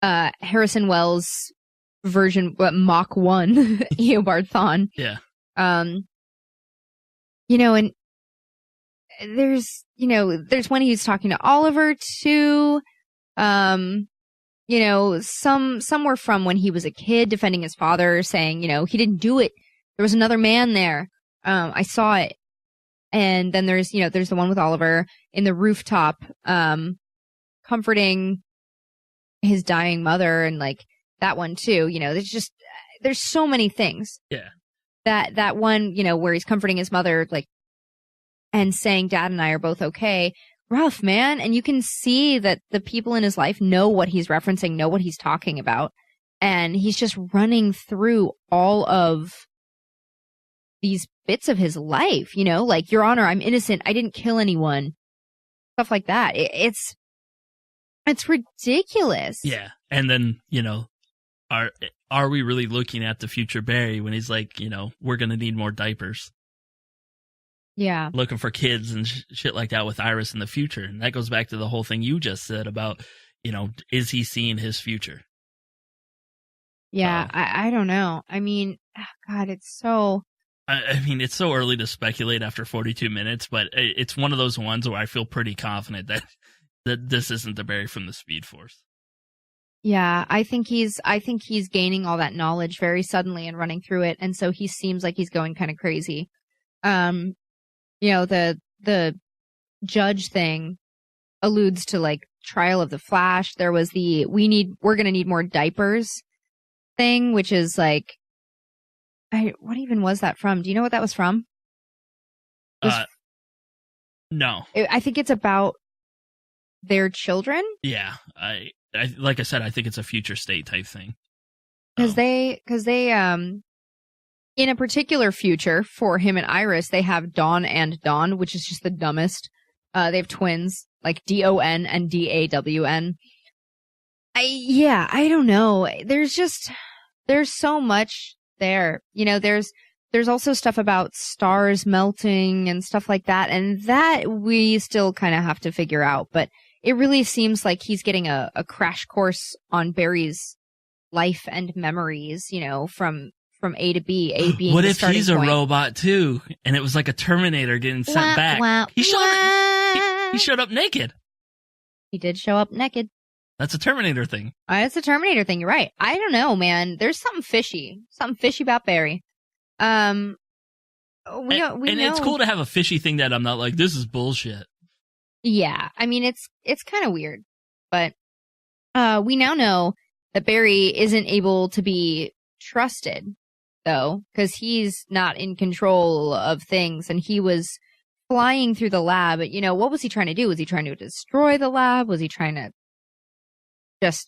Harrison Wells' version, Mach 1, Eobard Thawne. Yeah. And there's when he's talking to Oliver too. Some were from when he was a kid defending his father, saying, he didn't do it. There was another man there. I saw it. And then there's the one with Oliver in the rooftop, comforting his dying mother, and like that one too. There's so many things. Yeah. That one, where he's comforting his mother, like, and saying Dad and I are both okay. Rough, man. And you can see that the people in his life know what he's referencing, know what he's talking about. And he's just running through all of these bits of his life, like, Your Honor, I'm innocent. I didn't kill anyone. Stuff like that. It's ridiculous. Yeah. And then, are we really looking at the future Barry when he's like, we're going to need more diapers? Yeah. Looking for kids and shit like that with Iris in the future. And that goes back to the whole thing you just said about, is he seeing his future? Yeah, I don't know. I mean, God, it's so... I mean, it's so early to speculate after 42 minutes, but it's one of those ones where I feel pretty confident that this isn't the Barry from the Speed Force. Yeah, I think he's gaining all that knowledge very suddenly and running through it, and so he seems like he's going kind of crazy. The judge thing alludes to like Trial of the Flash. There was we're gonna need more diapers thing, which is like, what even was that from? Do you know what that was from? No. I think it's about their children. Yeah, I like I said, I think it's a future state type thing. Because they in a particular future for him and Iris, they have Dawn and Dawn, which is just the dumbest. They have twins, like DON and DAWN. I don't know. There's so much there. There's also stuff about stars melting and stuff like that, and that we still kind of have to figure out. But it really seems like he's getting a crash course on Barry's life and memories, from A to B. A being what the if starting he's a point. robot too, and it was like a Terminator getting sent back? He showed up naked. He did show up naked. That's a Terminator thing. It's a Terminator thing. You're right. I don't know, man. There's something fishy about Barry. And it's cool to have a fishy thing that I'm not like, this is bullshit. Yeah, I mean it's kind of weird, but we now know that Barry isn't able to be trusted, though, because he's not in control of things, and he was flying through the lab. What was he trying to do? Was he trying to destroy the lab? Was he trying to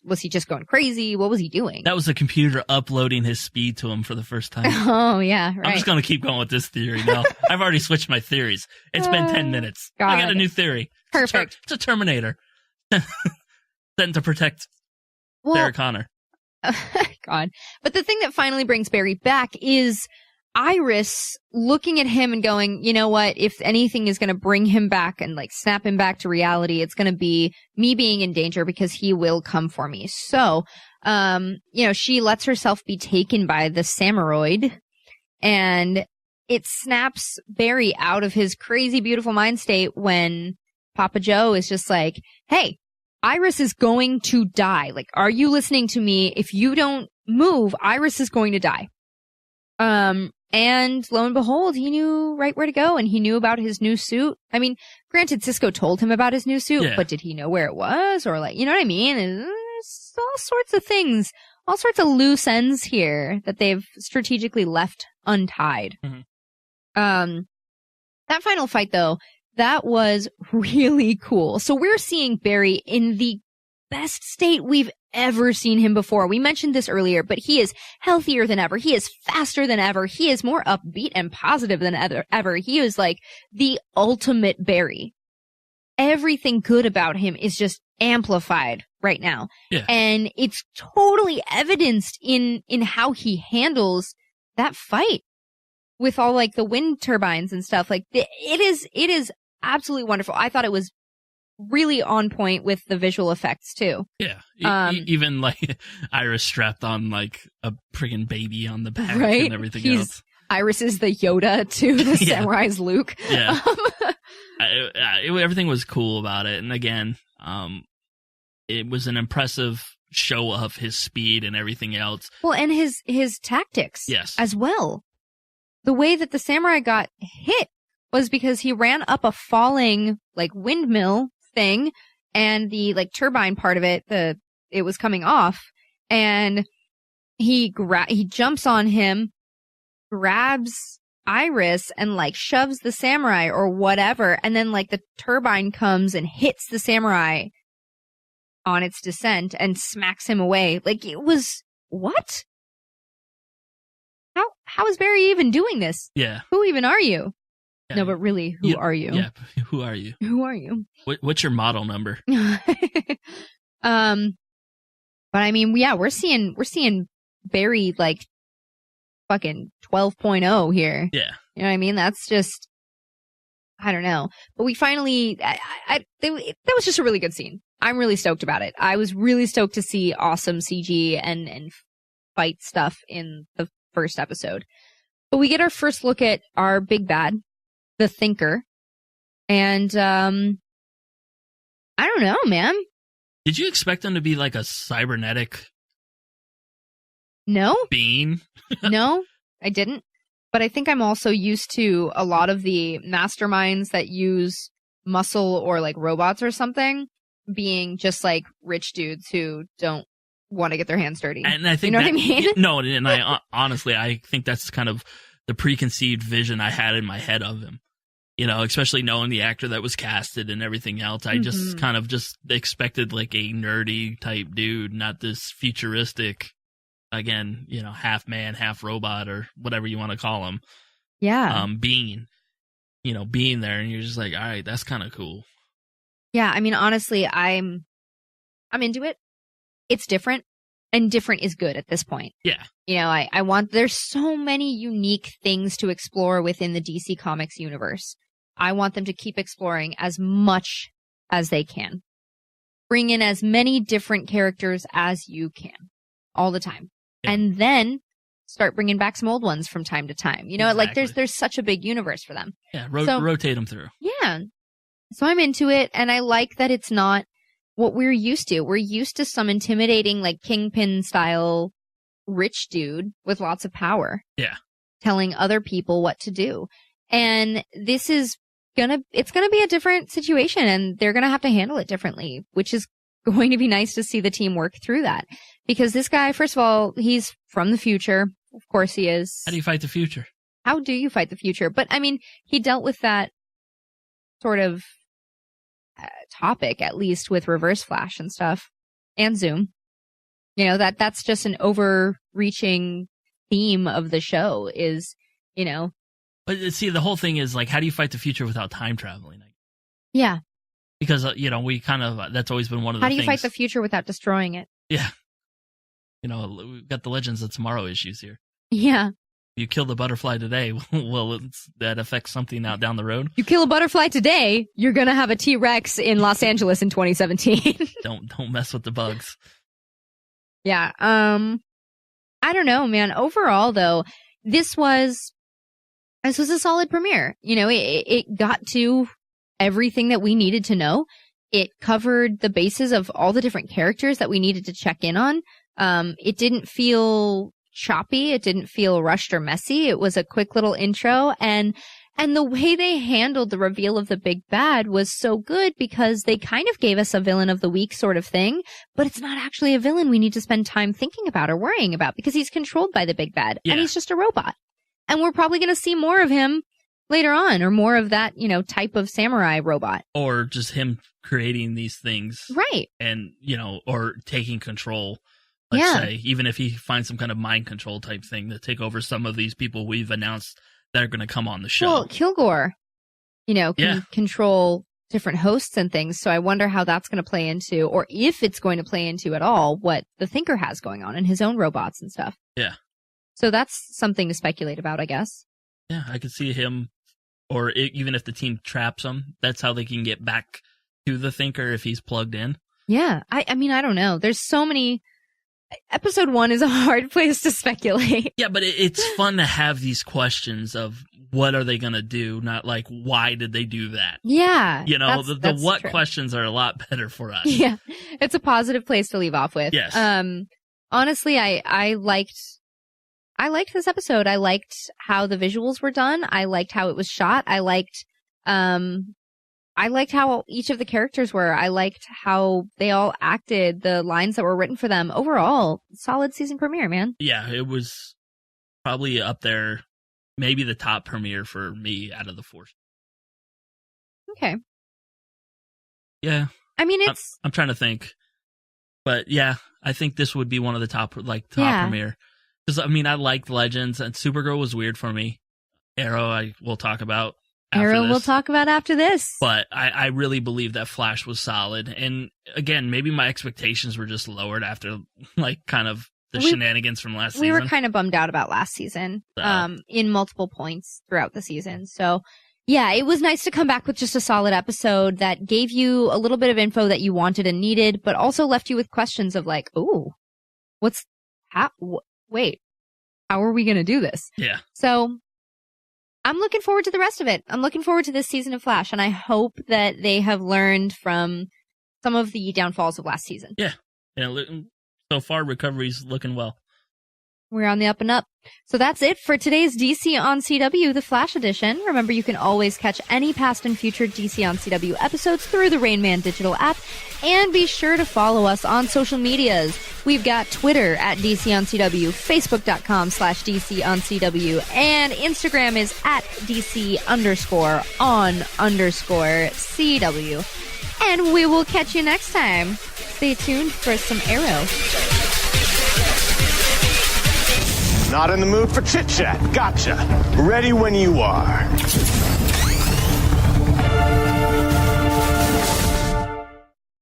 was he just going crazy? What was he doing? That was the computer uploading his speed to him for the first time. Oh, yeah, right. I'm just going to keep going with this theory now. I've already switched my theories. It's been 10 minutes. God. I got a new theory. Perfect. It's a Terminator. Sent to protect Sarah Connor. God. But the thing that finally brings Barry back is Iris looking at him and going, you know what, if anything is going to bring him back and like snap him back to reality, it's going to be me being in danger because he will come for me. So, she lets herself be taken by the Samuroid, and it snaps Barry out of his crazy, beautiful mind state when Papa Joe is just like, hey, Iris is going to die. Like, are you listening to me? If you don't move, Iris is going to die. And lo and behold, he knew right where to go, and he knew about his new suit. I mean, granted, Cisco told him about his new suit, but did he know where it was? Or like, you know what I mean? And there's all sorts of things, all sorts of loose ends here that they've strategically left untied. Mm-hmm. That final fight, though, that was really cool. So we're seeing Barry in the best state we've ever seen him before. We mentioned this earlier, but he is healthier than ever. He is faster than ever. He is more upbeat and positive than ever. He is like the ultimate Barry. Everything good about him is just amplified right now. Yeah. And it's totally evidenced in how he handles that fight with all like the wind turbines and stuff. Like it is absolutely wonderful. I thought it was really on point with the visual effects too. Yeah. Even like Iris strapped on like a friggin' baby on the back and everything else. Iris is the Yoda to the Samurai's Luke. Yeah. Everything was cool about it. And again, it was an impressive show of his speed and everything else. Well, and his tactics as well. The way that the samurai got hit was because he ran up a falling like windmill thing, and the like turbine part of it, it was coming off, and he jumps on him, grabs Iris, and like shoves the samurai or whatever, and then like the turbine comes and hits the samurai on its descent and smacks him away. Like, it was what? How is Barry even doing this? Yeah. Who even are you? Yeah. No, but really, who are you? Yeah, who are you? Who are you? What's your model number? But I mean, yeah, we're seeing Barry like fucking 12.0 here. Yeah. You know what I mean? That's just, I don't know. But we finally, that was just a really good scene. I'm really stoked about it. I was really stoked to see awesome CG and fight stuff in the first episode. But we get our first look at our big bad, the Thinker. And, I don't know, man. Did you expect him to be like a cybernetic being? No, I didn't. But I think I'm also used to a lot of the masterminds that use muscle or like robots or something being just like rich dudes who don't want to get their hands dirty. And I think what I mean? No, and I honestly, I think that's kind of the preconceived vision I had in my head of him. You know, especially knowing the actor that was casted and everything else. I just kind of just expected like a nerdy type dude, not this futuristic, again, you know, half man, half robot or whatever you want to call him. Yeah. Being there, and you're just like, all right, that's kind of cool. Yeah. I mean, honestly, I'm into it. It's different, and different is good at this point. Yeah. You know, there's so many unique things to explore within the DC Comics universe. I want them to keep exploring as much as they can. Bring in as many different characters as you can all the time. Yeah. And then start bringing back some old ones from time to time. You know, exactly. Like there's such a big universe for them. Yeah, rotate them through. Yeah. So I'm into it, and I like that it's not what we're used to. We're used to some intimidating, like Kingpin style rich dude with lots of power. Yeah. Telling other people what to do. And this is it's gonna be a different situation, and they're gonna have to handle it differently, which is going to be nice to see the team work through that. Because this guy, first of all, he's from the future. Of course he is. How do you fight the future? How do you fight the future? But I mean, he dealt with that sort of topic, at least with Reverse Flash and stuff. and Zoom. You know, that's just an overreaching theme of the show is, you know. But see, the whole thing is like, how do you fight the future without time traveling? Yeah. Because, you know, we kind of, that's always been one of the things. How do you fight the future without destroying it? Yeah. You know, we've got the Legends of Tomorrow issues here. Yeah. You kill the butterfly today, well, that affects something out down the road. You kill a butterfly today, you're going to have a T-Rex in Los Angeles in 2017. Don't mess with the bugs. Yeah. I don't know, man. Overall, though, this was a solid premiere. You know, it got to everything that we needed to know. It covered the bases of all the different characters that we needed to check in on. It didn't feel choppy. It didn't feel rushed or messy. It was a quick little intro, and the way they handled the reveal of the big bad was so good because they kind of gave us a villain of the week sort of thing, but it's not actually a villain we need to spend time thinking about or worrying about because he's controlled by the big bad and he's just a robot. And we're probably going to see more of him later on, or more of that, you know, type of samurai robot. Or just him creating these things. Right. And, you know, or taking control. Let's say, even if he finds some kind of mind control type thing to take over some of these people we've announced that are going to come on the show. Well, Kilgore, you know, can control different hosts and things. So I wonder how that's going to play into, or if it's going to play into at all, what the Thinker has going on in his own robots and stuff. Yeah. So that's something to speculate about, I guess. Yeah, I could see him, or even if the team traps him, that's how they can get back to the Thinker if he's plugged in. Yeah. I mean, I don't know. There's so many. Episode 1 is a hard place to speculate. Yeah, but it's fun to have these questions of what are they going to do, not like why did they do that? Yeah. You know, that's what true. questions are a lot better for us. Yeah. It's a positive place to leave off with. Yes. Honestly, I liked this episode. I liked how the visuals were done. I liked how it was shot. I liked how each of the characters were. I liked how they all acted, the lines that were written for them. Overall, solid season premiere, man. Yeah, it was probably up there, maybe the top premiere for me out of the 4. Okay. Yeah. I mean, I'm trying to think. But yeah, I think this would be one of the top premiere. Because, I mean, I liked Legends, and Supergirl was weird for me. Arrow, we'll talk about. We'll talk about after this. But I really believe that Flash was solid. And again, maybe my expectations were just lowered after kind of the shenanigans from last season. We were kind of bummed out about last season in multiple points throughout the season. So yeah, it was nice to come back with just a solid episode that gave you a little bit of info that you wanted and needed, but also left you with questions of like, ooh, wait, how are we going to do this? Yeah. So I'm looking forward to the rest of it. I'm looking forward to this season of Flash, and I hope that they have learned from some of the downfalls of last season. Yeah. So far, recovery's looking well. We're on the up and up. So that's it for today's DC on CW, the Flash edition. Remember, you can always catch any past and future DC on CW episodes through the Rain Man digital app. And be sure to follow us on social medias. We've got Twitter at DC on CW, Facebook.com/DC on CW, and Instagram is at DC_on_CW. And we will catch you next time. Stay tuned for some Arrow. Not in the mood for chit-chat. Gotcha. Ready when you are.